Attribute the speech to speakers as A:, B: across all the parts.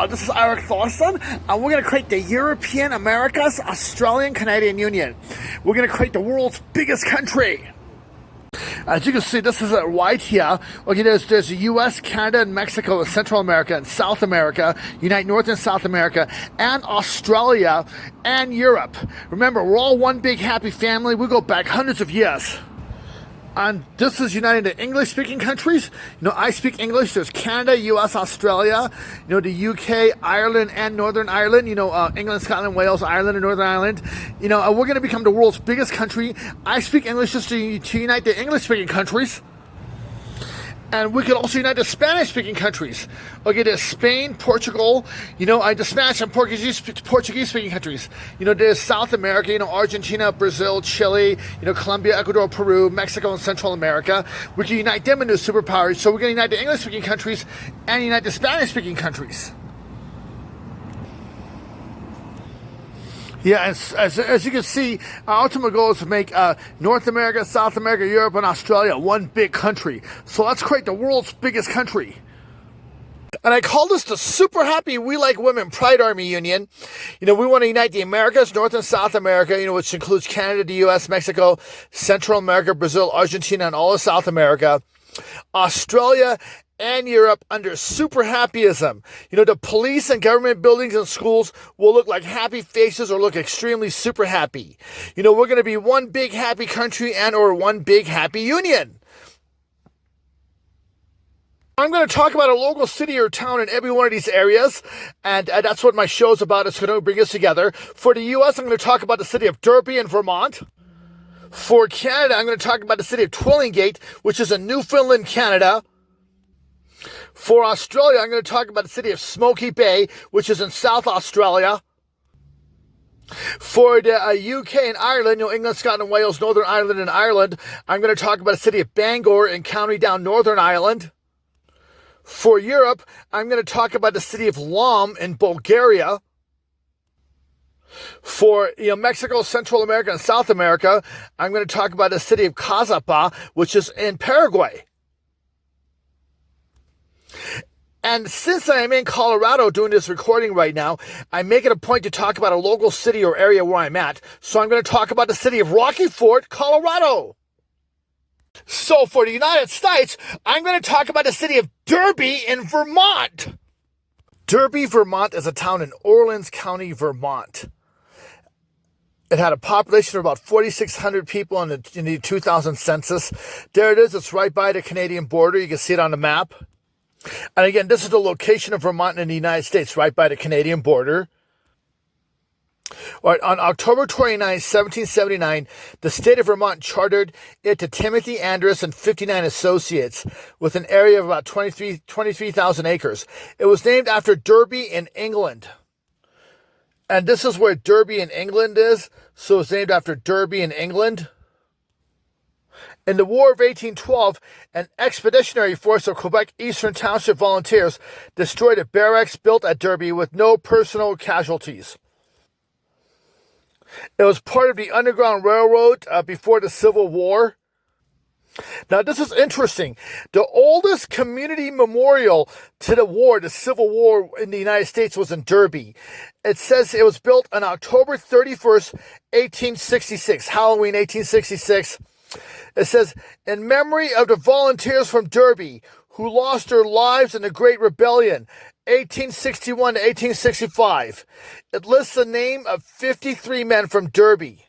A: This is Eric Thorson, and we're going to create the European, Americas, Australian, Canadian Union. We're going to create the world's biggest country. As you can see, this is right here. Okay, there's the U.S., Canada, and Mexico, and Central America, and South America, unite North and South America, and Australia, and Europe. Remember, we're all one big happy family. We go back hundreds of years. And this is uniting the English-speaking countries. You know, I speak English. There's Canada, U.S., Australia, you know, the U.K., Ireland, and Northern Ireland. You know, England, Scotland, Wales, Ireland, and Northern Ireland. You know, we're going to become the world's biggest country. I speak English just to unite the English-speaking countries. And we could also unite the Spanish-speaking countries. Okay, there's Spain, Portugal, you know, the Spanish and Portuguese-speaking countries. You know, there's South America, you know, Argentina, Brazil, Chile, you know, Colombia, Ecuador, Peru, Mexico, and Central America. We can unite them into superpowers. So we're going to unite the English-speaking countries and unite the Spanish-speaking countries. Yeah, as you can see, our ultimate goal is to make North America, South America, Europe, and Australia one big country. So let's create the world's biggest country. And I call this the Super Happy We Like Women Pride Army Union. You know, we want to unite the Americas, North and South America, you know, which includes Canada, the U.S., Mexico, Central America, Brazil, Argentina, and all of South America. Australia and Europe under super happyism. You know, the police and government buildings and schools will look like happy faces or look extremely super happy. You know, we're going to be one big happy country and or one big happy union. I'm going to talk about a local city or town in every one of these areas, and that's what my show's about. It's going to bring us together. For the U.S., I'm going to talk about the city of Derby in Vermont. For Canada, I'm going to talk about the city of Twillingate, which is in Newfoundland, Canada. For Australia, I'm going to talk about the city of Smoky Bay, which is in South Australia. For the UK and Ireland, you know, England, Scotland, Wales, Northern Ireland, and Ireland, I'm going to talk about the city of Bangor in County Down, Northern Ireland. For Europe, I'm going to talk about the city of Lom in Bulgaria. For Mexico, Central America, and South America, I'm going to talk about the city of Caazapa, which is in Paraguay. And since I am in Colorado doing this recording right now, I make it a point to talk about a local city or area where I'm at. So I'm going to talk about the city of Rocky Fort, Colorado. So for the United States, I'm going to talk about the city of Derby in Vermont. Derby, Vermont is a town in Orleans County, Vermont. It had a population of about 4,600 people in the 2000 census. There it is. It's right by the Canadian border. You can see it on the map. And again, this is the location of Vermont in the United States, right by the Canadian border. All right, on October 29, 1779, the state of Vermont chartered it to Timothy Andrus and 59 associates with an area of about 23,000 acres. It was named after Derby in England. And this is where Derby in England is, so it's named after Derby in England. In the War of 1812, an expeditionary force of Quebec Eastern Township volunteers destroyed a barracks built at Derby with no personal casualties. It was part of the Underground Railroad before the Civil War. Now, this is interesting. The oldest community memorial to the war, the Civil War in the United States, was in Derby. It says it was built on October 31st, 1866, Halloween 1866. It says, in memory of the volunteers from Derby who lost their lives in the Great Rebellion, 1861 to 1865. It lists the name of 53 men from Derby.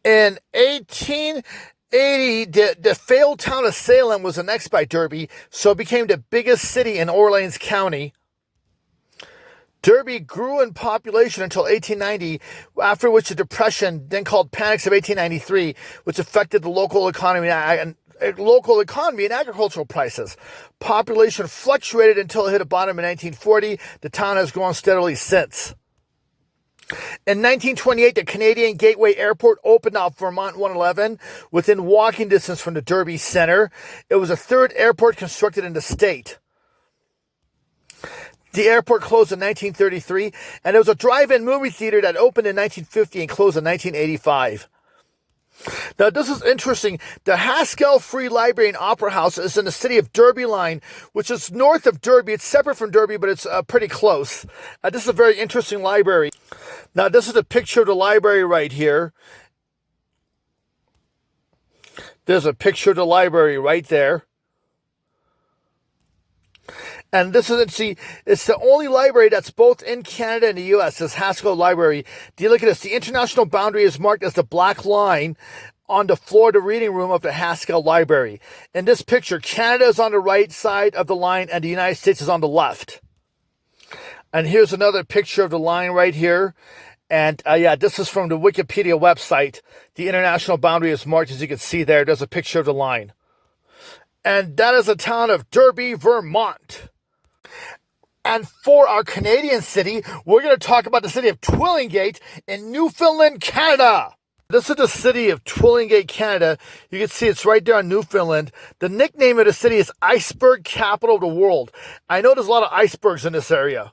A: In 1880, the failed town of Salem was annexed by Derby, so it became the biggest city in Orleans County. Derby grew in population until 1890, after which the Depression, then called Panics of 1893, which affected the local economy and agricultural prices. Population fluctuated until it hit a bottom in 1940. The town has grown steadily since. In 1928, the Canadian Gateway Airport opened off Vermont 111 within walking distance from the Derby Center. It was the third airport constructed in the state. The airport closed in 1933, and it was a drive-in movie theater that opened in 1950 and closed in 1985. Now, this is interesting. The Haskell Free Library and Opera House is in the city of Derby Line, which is north of Derby. It's separate from Derby, but it's pretty close. This is a very interesting library. Now, this is a picture of the library right here. There's a picture of the library right there. And this is, see, it's the only library that's both in Canada and the U.S., this Haskell Library. Do you look at this? The international boundary is marked as the black line on the floor of the reading room of the Haskell Library. In this picture, Canada is on the right side of the line and the United States is on the left. And here's another picture of the line right here. And yeah, this is from the Wikipedia website. The international boundary is marked, as you can see there. There's a picture of the line. And that is the town of Derby, Vermont. And for our Canadian city, we're going to talk about the city of Twillingate in Newfoundland, Canada. This is the city of Twillingate, Canada. You can see it's right there on Newfoundland. The nickname of the city is Iceberg Capital of the World. I know there's a lot of icebergs in this area.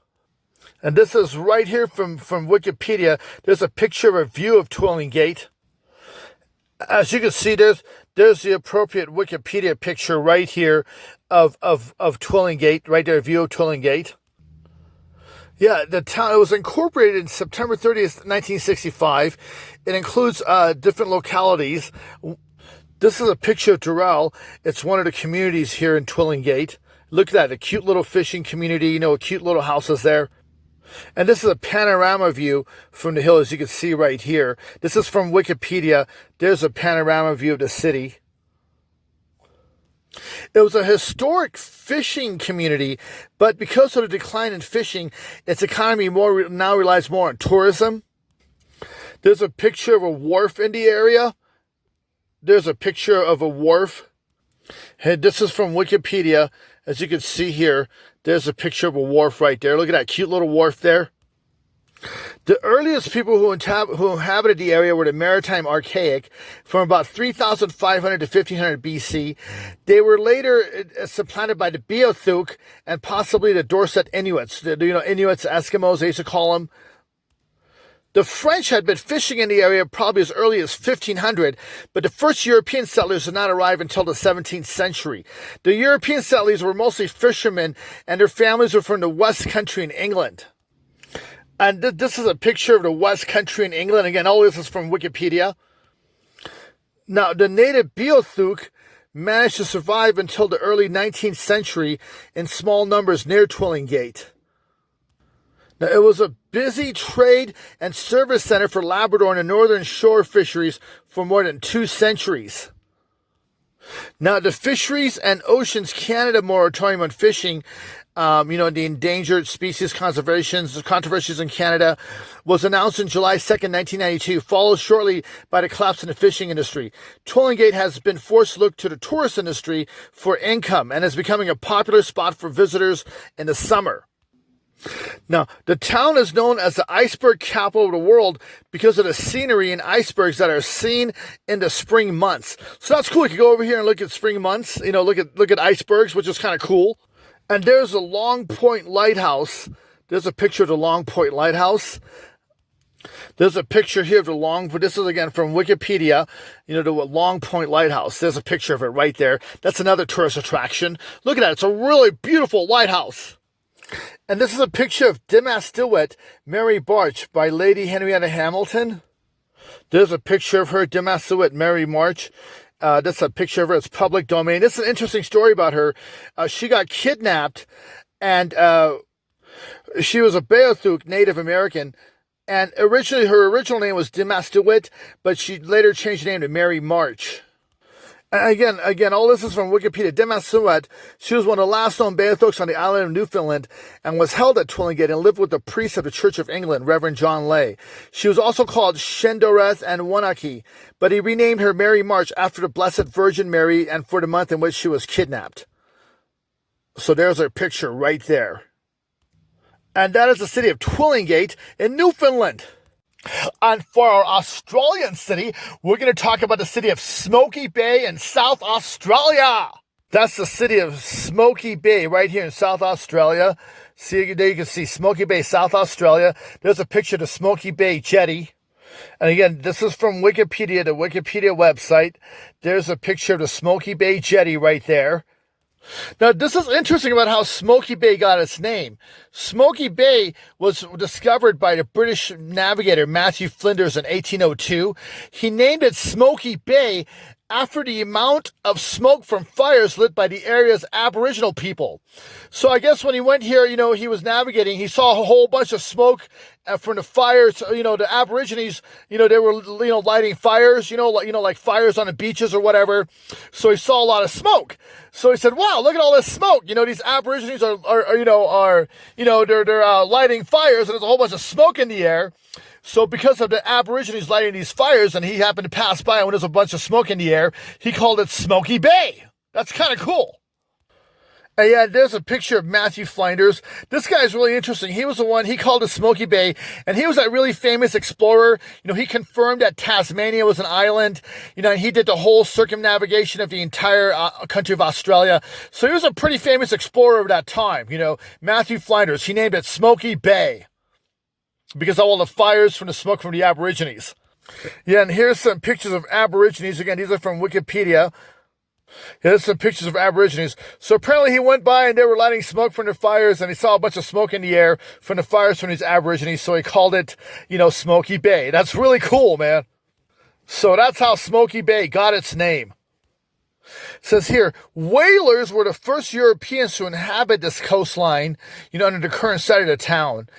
A: And this is right here from Wikipedia. There's a picture of a view of Twillingate. As you can see, there's the appropriate Wikipedia picture right here of Twillingate, right there, a view of Twillingate. Yeah, the town, it was incorporated in September 30th, 1965. It includes different localities. This is a picture of Durrell. It's one of the communities here in Twillingate. Look at that, a cute little fishing community, you know, cute little houses there. And this is a panorama view from the hill, as you can see right here. This is from Wikipedia. There's a panorama view of the city. It was a historic fishing community, but because of the decline in fishing, its economy now relies more on tourism. There's a picture of a wharf in the area. There's a picture of a wharf. And this is from Wikipedia. As you can see here, there's a picture of a wharf right there. Look at that cute little wharf there. The earliest people who inhabited the area were the Maritime Archaic from about 3,500 to 1,500 BC. They were later supplanted by the Beothuk and possibly the Dorset Inuits. Inuits, Eskimos, they used to call them. The French had been fishing in the area probably as early as 1500, but the first European settlers did not arrive until the 17th century. The European settlers were mostly fishermen, and their families were from the West Country in England. And this is a picture of the West Country in England. Again, all this is from Wikipedia. Now, the native Beothuk managed to survive until the early 19th century in small numbers near Twillingate. Now, it was a busy trade and service center for Labrador and the Northern Shore fisheries for more than 2 centuries. Now, the Fisheries and Oceans Canada moratorium on fishing, the endangered species controversies in Canada, was announced on July 2nd, 1992, followed shortly by the collapse in the fishing industry. Twillingate has been forced to look to the tourist industry for income and is becoming a popular spot for visitors in the summer. Now, the town is known as the iceberg capital of the world because of the scenery and icebergs that are seen in the spring months. So that's cool. You can go over here and look at spring months, look at icebergs, which is kind of cool. And there's a Long Point Lighthouse. There's a picture of the Long Point Lighthouse. There's a picture here of the this is again from Wikipedia, the Long Point Lighthouse. There's a picture of it right there. That's another tourist attraction. Look at that. It's a really beautiful lighthouse. And this is a picture of Dimastiwit, Mary March, by Lady Henrietta Hamilton. There's a picture of her, Dimastiwit, Mary March. That's a picture of her. It's public domain. This is an interesting story about her. She got kidnapped, and she was a Beothuk Native American. And originally, her original name was Dimastiwit, but she later changed the name to Mary March. And again, all this is from Wikipedia. Dimastiwit, she was one of the last known Beothuks on the island of Newfoundland and was held at Twillingate and lived with the priest of the Church of England, Reverend John Lay. She was also called Shendoreth and Wanaki, but he renamed her Mary March after the Blessed Virgin Mary and for the month in which she was kidnapped. So there's her picture right there. And that is the city of Twillingate in Newfoundland. And for our Australian city, we're going to talk about the city of Smoky Bay in South Australia. That's the city of Smoky Bay right here in South Australia. See, there you can see Smoky Bay, South Australia. There's a picture of the Smoky Bay jetty. And again, this is from Wikipedia, the Wikipedia website. There's a picture of the Smoky Bay Jetty right there. Now, this is interesting about how Smoky Bay got its name. Smoky Bay was discovered by the British navigator Matthew Flinders in 1802. He named it Smoky Bay after the amount of smoke from fires lit by the area's Aboriginal people. So I guess when he went here, he was navigating, he saw a whole bunch of smoke from the fires, the Aborigines, they were, lighting fires, like fires on the beaches or whatever. So he saw a lot of smoke. So he said, wow, look at all this smoke. These Aborigines are they're lighting fires, and there's a whole bunch of smoke in the air. So because of the Aborigines lighting these fires, and he happened to pass by when there's a bunch of smoke in the air, he called it Smoky Bay. That's kind of cool. And yeah, there's a picture of Matthew Flinders. This guy's really interesting. He was the one, he called it Smoky Bay, and he was that really famous explorer. He confirmed that Tasmania was an island, and he did the whole circumnavigation of the entire country of Australia. So he was a pretty famous explorer of that time, Matthew Flinders. He named it Smoky Bay because of all the fires from the smoke from the Aborigines. Yeah, and here's some pictures of Aborigines. Again, these are from Wikipedia. Here's some pictures of Aborigines. So apparently he went by and they were lighting smoke from their fires, and he saw a bunch of smoke in the air from the fires from these Aborigines, so he called it, Smoky Bay. That's really cool, man. So that's how Smoky Bay got its name. It says here, whalers were the first Europeans to inhabit this coastline, under the current site of the town.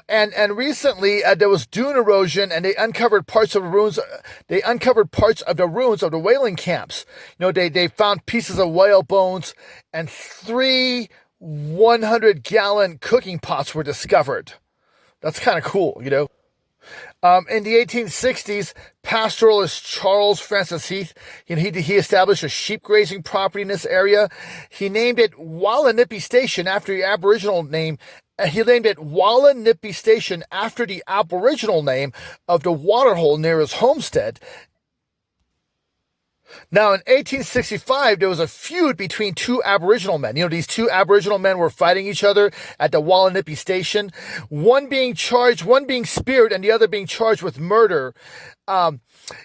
A: And recently there was dune erosion, and they uncovered parts of the ruins. They uncovered parts of the ruins of the whaling camps. They found pieces of whale bones, and 3 100-gallon cooking pots were discovered. That's kind of cool, In the 1860s, pastoralist Charles Francis Heath, he established a sheep grazing property in this area. He named it Wallanippy Station after the Aboriginal name. He named it Wallanippy Station after the Aboriginal name of the waterhole near his homestead. Now, in 1865, there was a feud between two Aboriginal men. These two Aboriginal men were fighting each other at the Wallanippy Station, one being speared, and the other being charged with murder.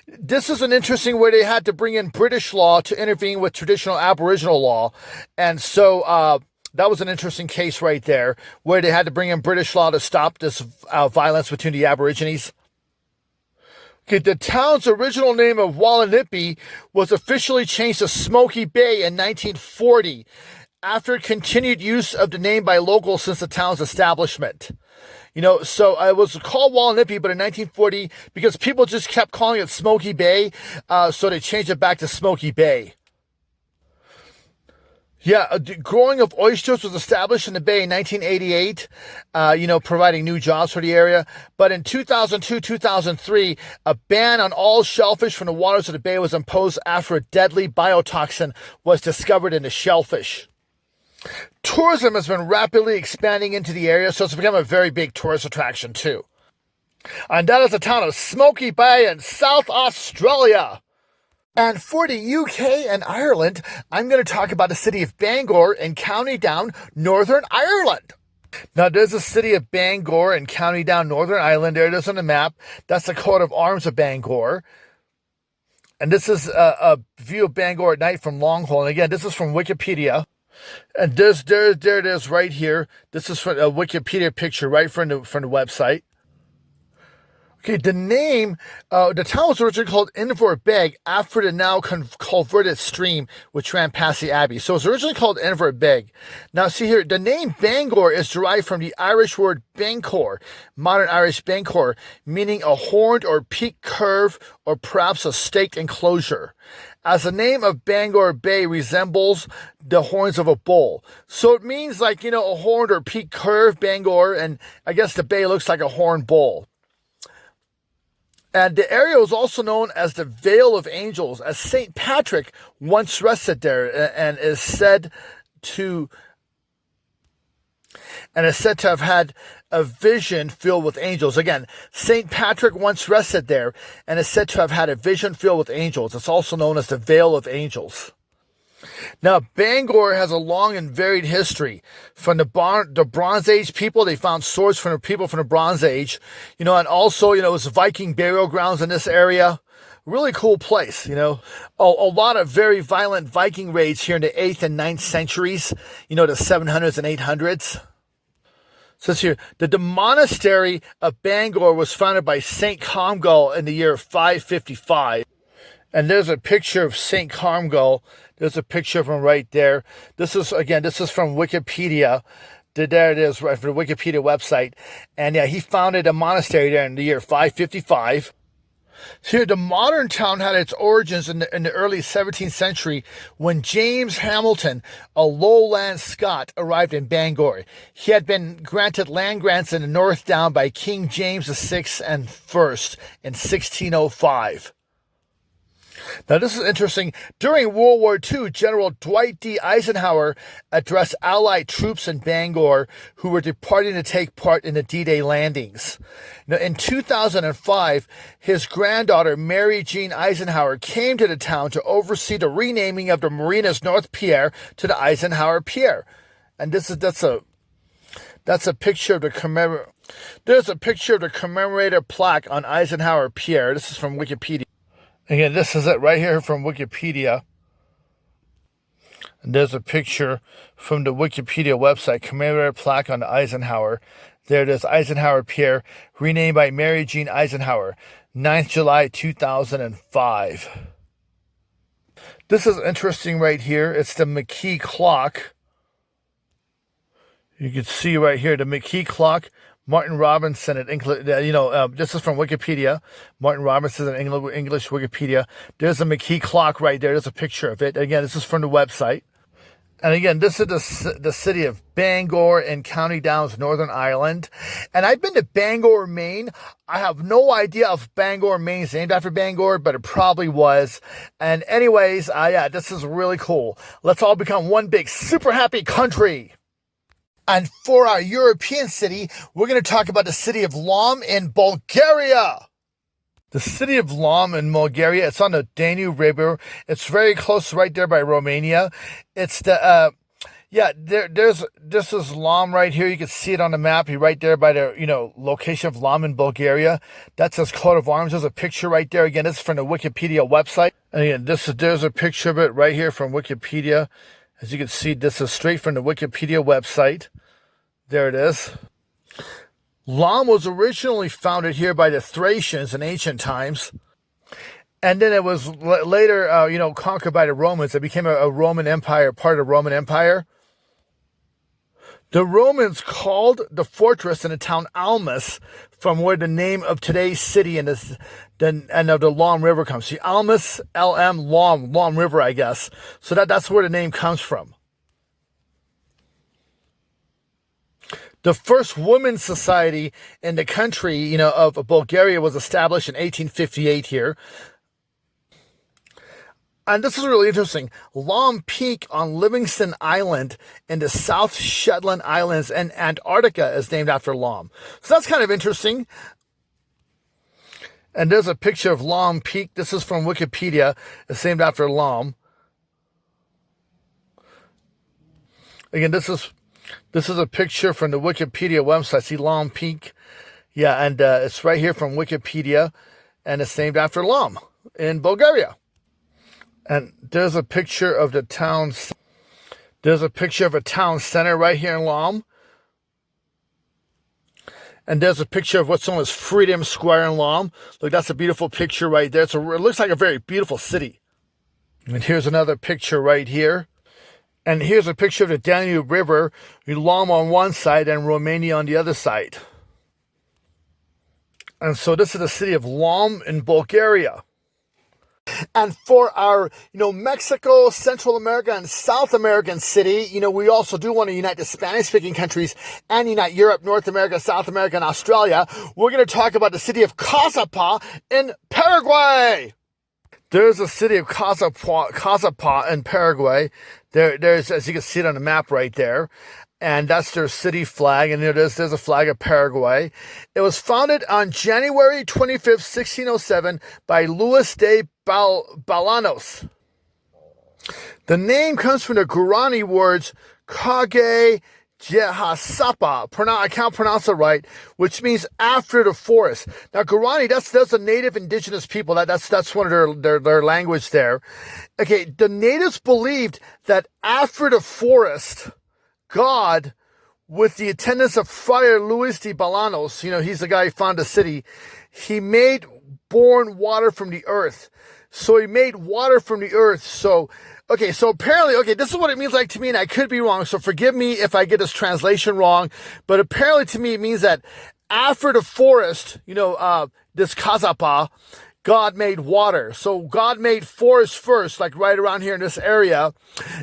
A: This is an interesting way they had to bring in British law to intervene with traditional Aboriginal law. And so that was an interesting case right there, where they had to bring in British law to stop this violence between the Aborigines. Okay, the town's original name of Wallanippy was officially changed to Smoky Bay in 1940 after continued use of the name by locals since the town's establishment. So it was called Wallanippy, but in 1940, because people just kept calling it Smoky Bay, so they changed it back to Smoky Bay. Yeah, the growing of oysters was established in the bay in 1988, providing new jobs for the area. But in 2002, 2003, a ban on all shellfish from the waters of the bay was imposed after a deadly biotoxin was discovered in the shellfish. Tourism has been rapidly expanding into the area, so it's become a very big tourist attraction too. And that is the town of Smoky Bay in South Australia. And for the UK and Ireland, I'm going to talk about the city of Bangor in County Down, Northern Ireland. Now, there's the city of Bangor in County Down, Northern Ireland. There it is on the map. That's the coat of arms of Bangor. And this is a view of Bangor at night from Longhole. And again, this is from Wikipedia. And there it is right here. This is from a Wikipedia picture right from the website. Okay, the name, the town was originally called Inverberg after the now converted stream which ran past the abbey. So it was originally called Inverberg. Now see here, the name Bangor is derived from the Irish word Bangor, modern Irish Bangor, meaning a horned or peaked curve or perhaps a staked enclosure. As the name of Bangor Bay resembles the horns of a bull. So it means like, a horned or peaked curve, Bangor, and I guess the bay looks like a horned bull. And the area was also known as the Vale of Angels, as St. Patrick once rested there and is said to have had a vision filled with angels. Again, St. Patrick once rested there and is said to have had a vision filled with angels. It's also known as the Vale of Angels. Now, Bangor has a long and varied history. From the Bronze Age people, they found swords from the people from the Bronze Age, and also, it was Viking burial grounds in this area. Really cool place, A lot of very violent Viking raids here in the 8th and 9th centuries, the 700s and 800s. It says here, the monastery of Bangor was founded by St. Comgall in the year 555. And there's a picture of St. Comgall. There's a picture of him right there. This is from Wikipedia. There it is, right from the Wikipedia website. And yeah, he founded a monastery there in the year 555. So here, the modern town had its origins in the early 17th century when James Hamilton, a lowland Scot, arrived in Bangor. He had been granted land grants in the North Down by King James VI and I in 1605. Now, this is interesting. During World War II, General Dwight D. Eisenhower addressed Allied troops in Bangor who were departing to take part in the D-Day landings. Now, in 2005, his granddaughter, Mary Jean Eisenhower, came to the town to oversee the renaming of the Marinas North Pier to the Eisenhower Pier. And that's a picture of the There's a picture of the commemorative plaque on Eisenhower Pier. This is from Wikipedia. Again, this is it right here from Wikipedia. And there's a picture from the Wikipedia website, commemorative plaque on Eisenhower. There it is, Eisenhower Pier, renamed by Mary Jean Eisenhower, 9th July 2005. This is interesting right here. It's the McKee clock. You can see right here the McKee clock. Martin Robinson at this is from Wikipedia. Martin Robinson at English Wikipedia. There's a McKee clock right there. There's a picture of it. Again, this is from the website. And again, this is the city of Bangor in County Downs, Northern Ireland. And I've been to Bangor, Maine. I have no idea if Bangor, Maine is named after Bangor, but it probably was. And anyways, this is really cool. Let's all become one big super happy country. And for our European city, we're going to talk about the city of Lom in Bulgaria. The city of Lom in Bulgaria, it's on the Danube River. It's very close right there by Romania. It's this is Lom right here. You can see it on the map. You're right there by the, location of Lom in Bulgaria. That's his coat of arms. There's a picture right there. Again, this is from the Wikipedia website. And again, there's a picture of it right here from Wikipedia. As you can see, this is straight from the Wikipedia website. There it is. Lom was originally founded here by the Thracians in ancient times. And then it was later, conquered by the Romans. It became a Roman Empire, part of the Roman Empire. The Romans called the fortress and the town Almus, from where the name of today's city and of the Lom River comes. See, Almus, LM, Lom River, I guess. So that's where the name comes from. The first women's society in the country, of Bulgaria was established in 1858 here. And this is really interesting. Lom Peak on Livingston Island in the South Shetland Islands and Antarctica is named after Lom. So that's kind of interesting. And there's a picture of Lom Peak. This is from Wikipedia. It's named after Lom. Again, this is a picture from the Wikipedia website. See Lom Peak? Yeah, and it's right here from Wikipedia. And it's named after Lom in Bulgaria. And there's a picture of the town. There's a picture of a town center right here in Lom. And there's a picture of what's known as Freedom Square in Lom. Look, that's a beautiful picture right there. It looks like a very beautiful city. And here's another picture right here. And here's a picture of the Danube River, Lom on one side and Romania on the other side. And so this is the city of Lom in Bulgaria. And for our, Mexico, Central America, and South American city, we also do want to unite the Spanish-speaking countries and unite Europe, North America, South America, and Australia. We're going to talk about the city of Caazapa in Paraguay. There's a city of Caazapa in Paraguay. There's, as you can see it on the map right there. And that's their city flag. And there's a flag of Paraguay. It was founded on January 25th, 1607 by Luis de Balanos. The name comes from the Guarani words Kage Caazapa, I can't pronounce it right, which means after the forest. Now, Guarani, that's a native indigenous people. That's one of their language there. Okay, the natives believed that after the forest, God, with the attendance of Friar Luis de Balanos, he's the guy who founded the city, he made born water from the earth. So he made water from the earth. So apparently, this is what it means like to me, and I could be wrong, so forgive me if I get this translation wrong, but apparently to me it means that after the forest, this Caazapa, God made water. So God made forest first, like right around here in this area,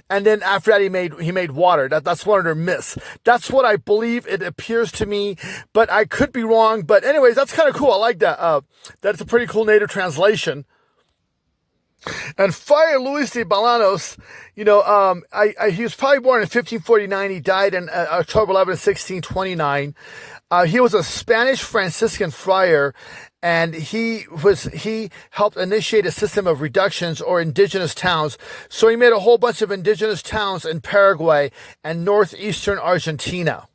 A: and then after that he made water. That's one of their myths. That's what I believe it appears to me, but I could be wrong. But anyways, that's kind of cool. I like that. That's a pretty cool native translation. And Friar Luis de Balanos, he was probably born in 1549. He died in October 11, 1629. He was a Spanish Franciscan friar, and he helped initiate a system of reductions or indigenous towns. So he made a whole bunch of indigenous towns in Paraguay and northeastern Argentina.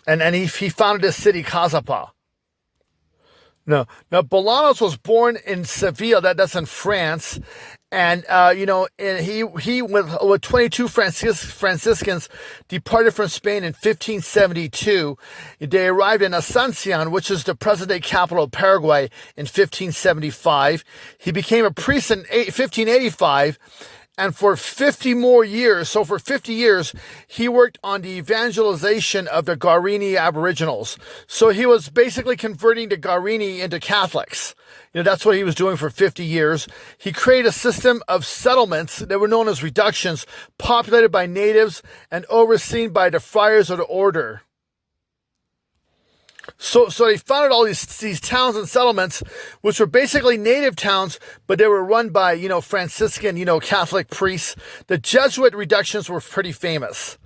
A: And he founded this city, Caazapa. No. Now, Bolanos was born in Seville, that's in France, and and he with 22 Franciscans departed from Spain in 1572. They arrived in Asuncion, which is the present-day capital of Paraguay, in 1575. He became a priest in 1585. And for 50 more years, so for 50 years, he worked on the evangelization of the Guarani Aboriginals. So he was basically converting the Guarani into Catholics. That's what he was doing for 50 years. He created a system of settlements that were known as reductions, populated by natives and overseen by the friars of the order. So they founded all these towns and settlements, which were basically native towns, but they were run by, Franciscan, Catholic priests. The Jesuit reductions were pretty famous.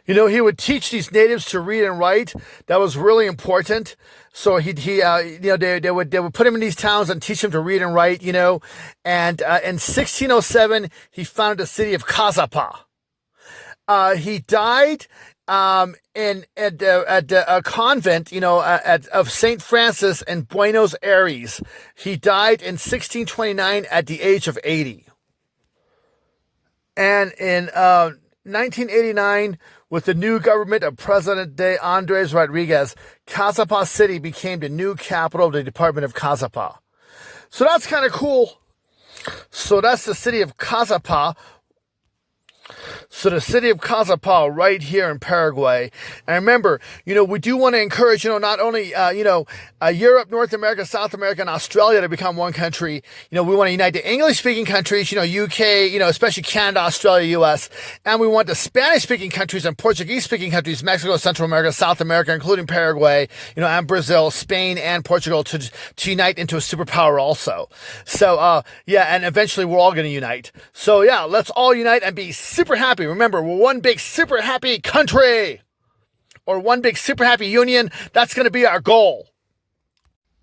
A: He would teach these natives to read and write. That was really important. So they would put him in these towns and teach him to read and write, and in 1607, he founded the city of Caazapa. He died at a convent, of St. Francis in Buenos Aires. He died in 1629 at the age of 80. And in 1989, with the new government of President Andres Rodriguez, Caazapa City became the new capital of the Department of Caazapa. So that's kind of cool. So that's the city of Caazapa. So the city of Caazapa right here in Paraguay. And remember, we do want to encourage, not only, Europe, North America, South America, and Australia to become one country. We want to unite the English-speaking countries, UK, especially Canada, Australia, US. And we want the Spanish-speaking countries and Portuguese-speaking countries, Mexico, Central America, South America, including Paraguay, and Brazil, Spain, and Portugal to unite into a superpower also. So, and eventually we're all going to unite. So, let's all unite and be super happy. Remember, we're one big super happy country, or one big super happy union. That's going to be our goal.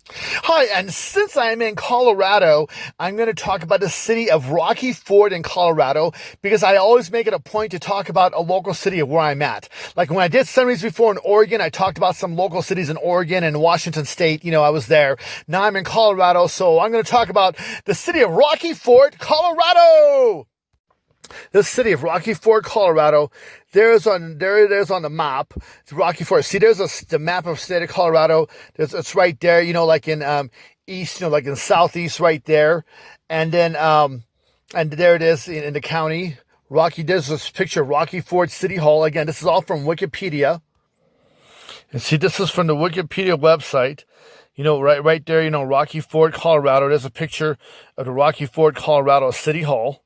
A: Hi, and since I'm in Colorado, I'm going to talk about the city of Rocky Ford in Colorado, because I always make it a point to talk about a local city of where I'm at. Like when I did Sundays before in Oregon, I talked about some local cities in Oregon and Washington State. I was there. Now I'm in Colorado, so I'm going to talk about the city of Rocky Ford, Colorado. The city of Rocky Ford, Colorado. There it is on the map. It's Rocky Ford. See, there's the map of the state of Colorado. It's right there. Like in east. Like in southeast, right there. And then and there it is in the county. There's this picture of Rocky Ford City Hall. Again, this is all from Wikipedia. And see, this is from the Wikipedia website. Right there. Rocky Ford, Colorado. There's a picture of the Rocky Ford, Colorado City Hall.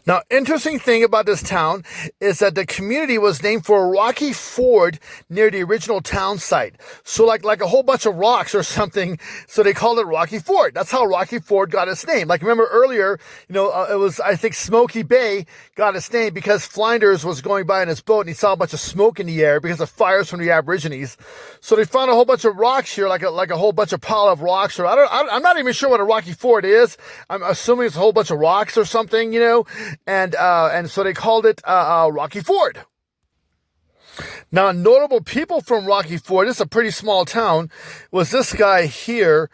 A: Now, interesting thing about this town is that the community was named for a rocky ford near the original town site. So like a whole bunch of rocks or something. So they called it Rocky Ford. That's how Rocky Ford got its name. Like remember earlier, it was, I think Smoky Bay got its name because Flinders was going by in his boat and he saw a bunch of smoke in the air because of fires from the Aborigines. So they found a whole bunch of rocks here, like a whole bunch of pile of rocks, or I'm not even sure what a Rocky Ford is. I'm assuming it's a whole bunch of rocks or something, and so they called it Rocky Ford. Now, notable people from Rocky Ford, this is a pretty small town, was this guy here.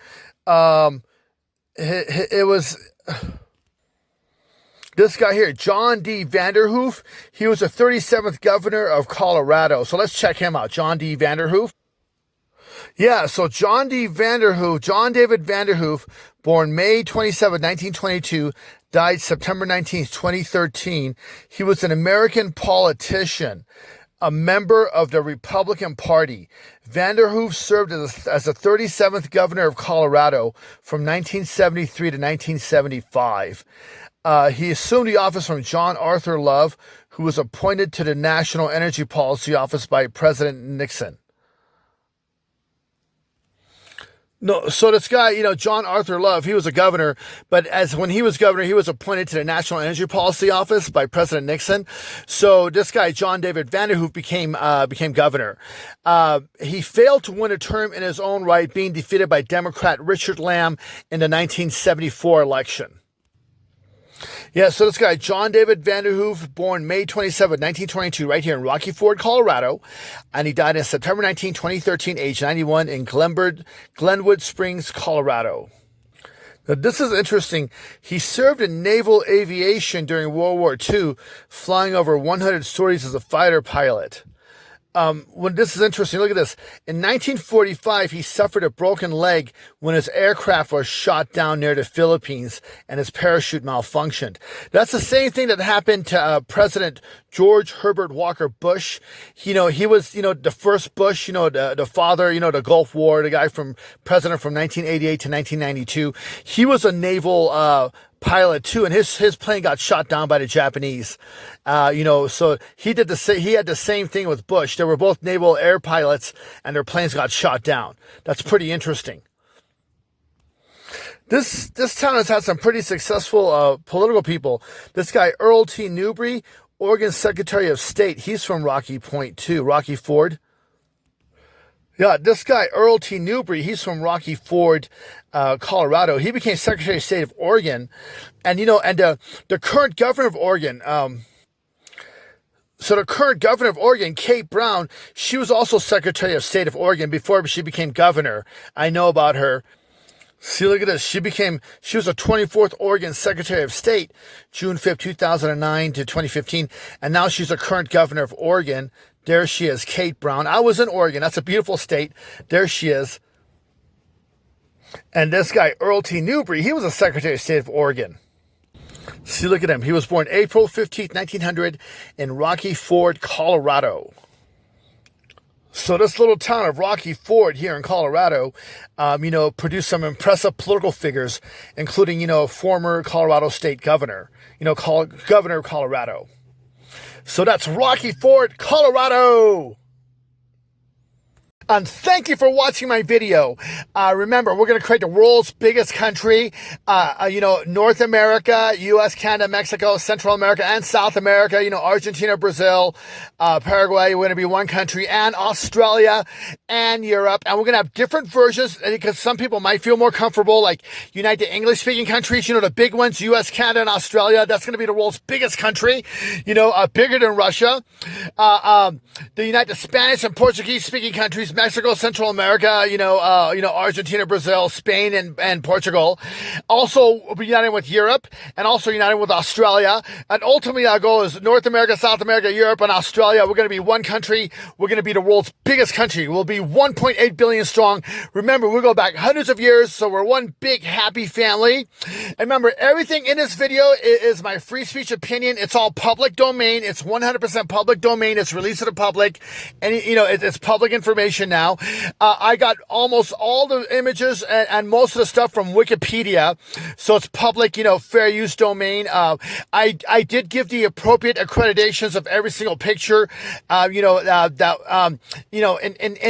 A: It was this guy here, John D. Vanderhoof. He was the 37th governor of Colorado. So let's check him out, John D. Vanderhoof. Yeah, so John David Vanderhoof, born May 27, 1922, died September 19, 2013. He was an American politician, a member of the Republican Party. Vanderhoof served as the 37th governor of Colorado from 1973 to 1975. He assumed the office from John Arthur Love, who was appointed to the National Energy Policy Office by President Nixon. No, so this guy, John Arthur Love, he was a governor, but when he was governor, he was appointed to the National Energy Policy Office by President Nixon. So this guy, John David Vanderhoof, became governor. He failed to win a term in his own right, being defeated by Democrat Richard Lamb in the 1974 election. Yeah, so this guy, John David Vanderhoof, born May 27, 1922, right here in Rocky Ford, Colorado, and he died on September 19, 2013, age 91, in Glenwood Springs, Colorado. Now, this is interesting. He served in naval aviation during World War II, flying over 100 stories as a fighter pilot. When this is interesting, look at this. In 1945, he suffered a broken leg when his aircraft was shot down near the Philippines and his parachute malfunctioned. That's the same thing that happened to President George Herbert Walker Bush. He was, the first Bush, the father, the Gulf War, the guy president from 1988 to 1992. He was a naval pilot too, and his plane got shot down by the Japanese. So he had the same thing with Bush. They were both naval air pilots, and their planes got shot down. That's pretty interesting. This town has had some pretty successful political people. This guy, Earl T. Newberry, Oregon Secretary of State. He's from Rocky Point too, Rocky Ford. Yeah, this guy, Earl T. Newberry, he's from Rocky Ford, Colorado. He became Secretary of State of Oregon. And, the current governor of Oregon, Kate Brown, she was also Secretary of State of Oregon before she became governor. I know about her. See, look at this. She was a 24th Oregon Secretary of State, June 5th, 2009 to 2015. And now she's a current governor of Oregon. There she is, Kate Brown. I was in Oregon. That's a beautiful state. There she is. And this guy, Earl T. Newberry, he was a Secretary of State of Oregon. See, look at him. He was born April 15th, 1900 in Rocky Ford, Colorado. So this little town of Rocky Ford here in Colorado, produced some impressive political figures, including, former Colorado State Governor, Governor of Colorado. So that's Rocky Ford, Colorado. And thank you for watching my video. Remember, we're going to create the world's biggest country. North America, U.S., Canada, Mexico, Central America, and South America. Argentina, Brazil, Paraguay. We're going to be one country, and Australia and Europe. And we're going to have different versions because some people might feel more comfortable, like unite the English-speaking countries. The big ones, U.S., Canada, and Australia. That's going to be the world's biggest country. Bigger than Russia. The unite the Spanish and Portuguese-speaking countries. Mexico, Central America, Argentina, Brazil, Spain, and Portugal. Also, we're uniting with Europe and also uniting with Australia. And ultimately, our goal is North America, South America, Europe, and Australia. We're going to be one country. We're going to be the world's biggest country. We'll be 1.8 billion strong. Remember, we go back hundreds of years, so we're one big, happy family. And remember, everything in this video is my free speech opinion. It's all public domain. It's 100% public domain. It's released to the public. And, it's public information. information now. I got almost all the images and most of the stuff from Wikipedia, so it's public, fair use domain. I did give the appropriate accreditations of every single picture, in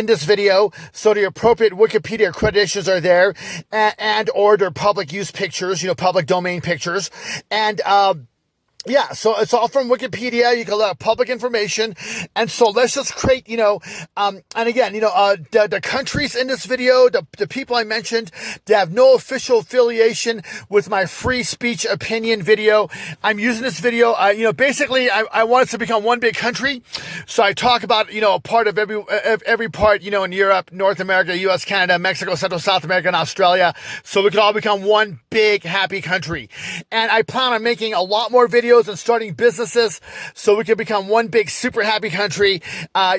A: this video, so the appropriate Wikipedia accreditations are there, and or they're public use pictures, public domain pictures, and yeah, so it's all from Wikipedia. You can let public information. And so let's just create, and again, the countries in this video, the people I mentioned, they have no official affiliation with my free speech opinion video. I'm using this video, basically I want us to become one big country. So I talk about, a part of every part, in Europe, North America, US, Canada, Mexico, Central, South America, and Australia. So we could all become one big happy country. And I plan on making a lot more videos and starting businesses so we can become one big super happy country. My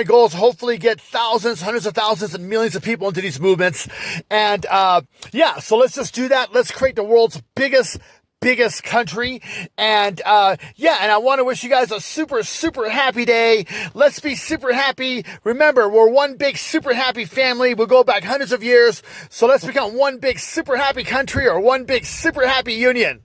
A: goal is hopefully get thousands, hundreds of thousands, and millions of people into these movements. And so let's just do that. Let's create the world's biggest country. And and I want to wish you guys a super, super happy day. Let's be super happy. Remember, we're one big super happy family. We'll go back hundreds of years. So let's become one big super happy country, or one big super happy union.